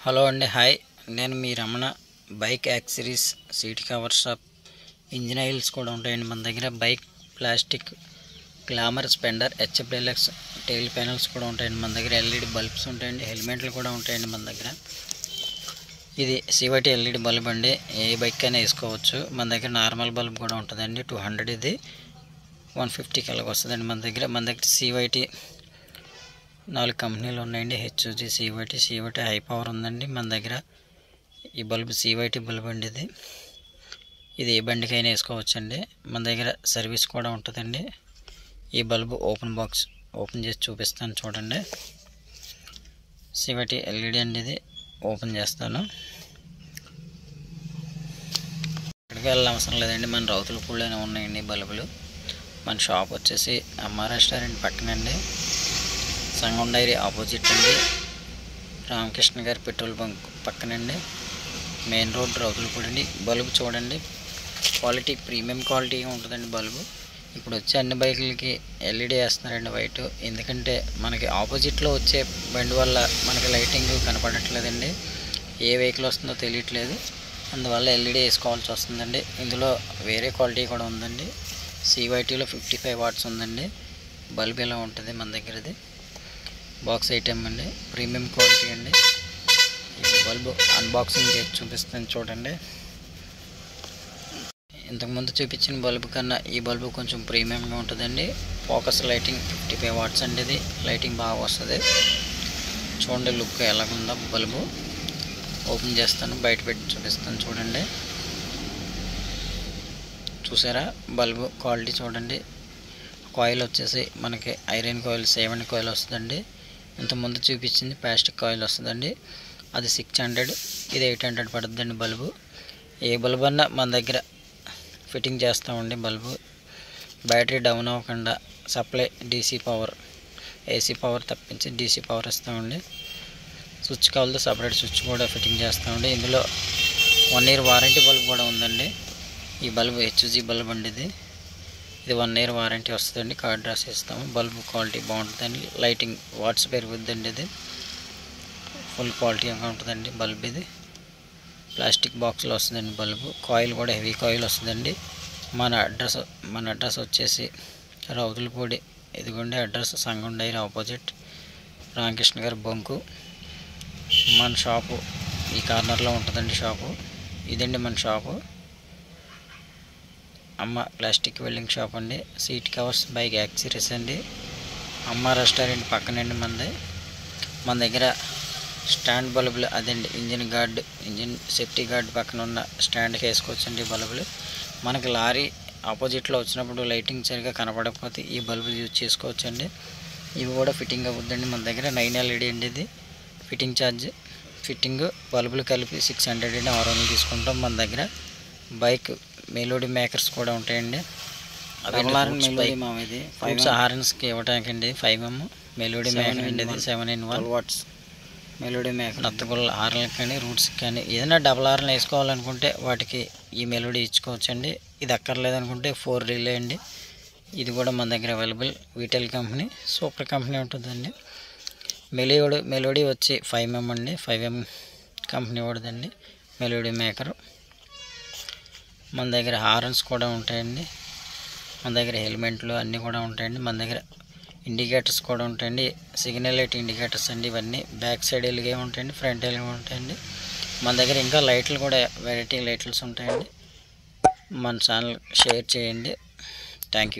Hello అండి, hi. నేను మీ Ramana. Bike accessories, seat cover shop, engine oils కూడా ఉంటాయండి మన దగ్గర. Bike plastic, Glamour, Splendor, HF Deluxe, tail panels కూడా ఉంటాయండి మన దగ్గర. ఎల్ఈడి బల్బ్స్ ఉంటాయండి, హెల్మెట్లు కూడా ఉంటాయండి మన దగ్గర. ఇది సివటి ఎల్ఈడి బల్బ్ అండి, ఏ బైక్ అయినా వేసుకోవచ్చు. మన దగ్గర నార్మల్ బల్బ్ కూడా ఉంటుందండి, 200. ఇది 150 కలగా వస్తుందండి మన దగ్గర. మన దగ్గర సివైటి 4 కంపెనీలు ఉన్నాయండి. హెచ్ఓజీ, సివైటి హై పవర్ ఉందండి మన దగ్గర. ఈ బల్బ్ సివైటి బల్బ్ అండి. ఇది ఏ బండికైనా వేసుకోవచ్చండి. మన దగ్గర సర్వీస్ కూడా ఉంటుందండి. ఈ బల్బ్ ఓపెన్ బాక్స్ ఓపెన్ చేసి చూపిస్తాను చూడండి. సివైటి ఎల్ఈడి అండి, ఇది ఓపెన్ చేస్తాను. ఇక్కడికి వెళ్ళిన అవసరం లేదండి, మన రౌతులపూడిలోనే ఉన్నాయండి బల్బులు. మన షాప్ వచ్చేసి అమ్మ రెస్టారెంట్ పక్కనండి, సంగం డైరీ ఆపోజిట్ అండి, రామకృష్ణ గారి పెట్రోల్ బంక్ పక్కనండి, మెయిన్ రోడ్ రౌతులపూడి అండి. బల్బు చూడండి, క్వాలిటీ ప్రీమియం క్వాలిటీ ఉంటుందండి బల్బు. ఇప్పుడు వచ్చే అన్ని బైకులకి ఎల్ఈడి వేస్తున్నారండి వైట్, ఎందుకంటే మనకి ఆపోజిట్లో వచ్చే బండి వల్ల మనకి లైటింగ్ కనపడట్లేదండి. ఏ వెహికల్ వస్తుందో తెలియట్లేదు, అందువల్ల ఎల్ఈడి వేసుకోవాల్సి వస్తుందండి. ఇందులో వేరే క్వాలిటీ కూడా ఉందండి. సివైటీలో 55 వాట్స్ ఉందండి. బల్బ్ ఇలా ఉంటుంది మన దగ్గరది. బాక్స్ ఐటమ్ అండి, ప్రీమియం క్వాలిటీ అండి. ఈ బల్బు అన్బాక్సింగ్ చేసి చూపిస్తాను చూడండి. ఇంతకుముందు చూపించిన బల్బు కన్నా ఈ బల్బు కొంచెం ప్రీమియంగా ఉంటుందండి. ఫోకస్ లైటింగ్ 55 వాట్స్ అండి, ఇది లైటింగ్ బాగా వస్తుంది. చూడండి లుక్ ఎలాగుందో బల్బు. ఓపెన్ చేస్తాను, బయట పెట్టి చూపిస్తాను చూడండి. చూసారా బల్బు క్వాలిటీ చూడండి. కాయిల్ వచ్చేసి మనకి ఐరన్ కాయిల్ 7 కాయిల్ వస్తుందండి. ఇంతకుముందు చూపించింది ప్లాస్టిక్ కాయిల్ వస్తుందండి, అది 600, ఇది 800 పడుతుందండి బల్బు. ఏ బల్బు అన్నా మన దగ్గర ఫిట్టింగ్ చేస్తామండి. బల్బు బ్యాటరీ డౌన్ అవ్వకుండా supply DC power, AC power తప్పించి డీసీ పవర్ ఇస్తామండి. స్విచ్ కావాలితో సపరేట్ స్విచ్ కూడా ఫిట్టింగ్ చేస్తామండి. ఇందులో 1 ఇయర్ వారంటీ బల్బ్ కూడా ఉందండి. ఈ బల్బు హెచ్జీ బల్బ్ అండి, ఇది 1 ఇయర్ వారంటీ వస్తుందండి. కార్డ్ రాసి ఇస్తాము. బల్బు క్వాలిటీ బాగుంటుందండి, లైటింగ్ వాట్స్ పెరుగుద్దండి. ఇది ఫుల్ క్వాలిటీగా ఉంటుందండి బల్బ్. ఇది ప్లాస్టిక్ బాక్స్లో వస్తుందండి బల్బు. కాయిల్ కూడా హెవీ కాయిల్ వస్తుందండి. మన అడ్రస్ వచ్చేసి రౌతులపూడి, ఇదిగోండి అడ్రస్, సంగం డైరీ ఆపోజిట్, రామకృష్ణ గారి బంకు. మన షాపు ఈ కార్నర్లో ఉంటుందండి షాపు. ఇదండి మన షాపు, అమ్మ ప్లాస్టిక్ వెల్డింగ్ షాప్ అండి. సీట్ కవర్స్, బైక్ యాక్సెసరీస్ అండి. అమ్మ రెస్టారెంట్ పక్కనండి మనది. మన దగ్గర స్టాండ్ బల్బులు, అదండి ఇంజిన్ సేఫ్టీ గార్డ్ పక్కన ఉన్న స్టాండ్కి వేసుకోవచ్చండి బల్బులు. మనకి లారీ ఆపోజిట్లో వచ్చినప్పుడు లైటింగ్ సరిగా కనపడకపోతే ఈ బల్బులు యూజ్ చేసుకోవచ్చండి. ఇవి కూడా ఫిట్టింగ్ అవుతుందండి మన దగ్గర. 9 ఎల్ఈడి అండి, ఇది ఫిట్టింగ్ ఛార్జ్. ఫిట్టింగ్ బల్బులు కలిపి 600 అండి, 600 తీసుకుంటాం మన దగ్గర. బైక్ మెలోడీ మేకర్స్ కూడా ఉంటాయండి. ఫ్రూట్స్ హార్న్స్కి ఇవ్వడానికి అండి 5mm మెలోడీ మేకర్ అండి, ఇది 7-in-1 వాట్స్ మెలోడీ మేకర్. నత్తగుల్ల హార్న్లకి కానీ రూట్స్కి కానీ ఏదైనా డబల్ హార్న్ వేసుకోవాలనుకుంటే వాటికి ఈ మెలోడీ ఇచ్చుకోవచ్చండి. ఇది అక్కర్లేదనుకుంటే 4 రిలే అండి, ఇది కూడా మన దగ్గర అవైలబుల్. వీటెల్ కంపెనీ, సూపర్ కంపెనీ ఉంటుందండి. మెలోడీ వచ్చి 5mm అండి, 5M కంపెనీ వాడుదండి మెలోడీ మేకరు. మన దగ్గర హార్న్స్ కూడా ఉంటాయండి. మన దగ్గర హెల్మెట్లు అన్నీ కూడా ఉంటాయండి. మన దగ్గర ఇండికేటర్స్ కూడా ఉంటాయండి, సిగ్నల్ లైట్ ఇండికేటర్స్ అండి. ఇవన్నీ బ్యాక్ సైడ్ వెలిగే ఉంటాయండి, ఫ్రంట్ వెలిగే ఉంటాయండి. మన దగ్గర ఇంకా లైట్లు కూడా వెరైటీ లైట్స్ ఉంటాయండి. మన ఛానల్ షేర్ చేయండి. Thank you.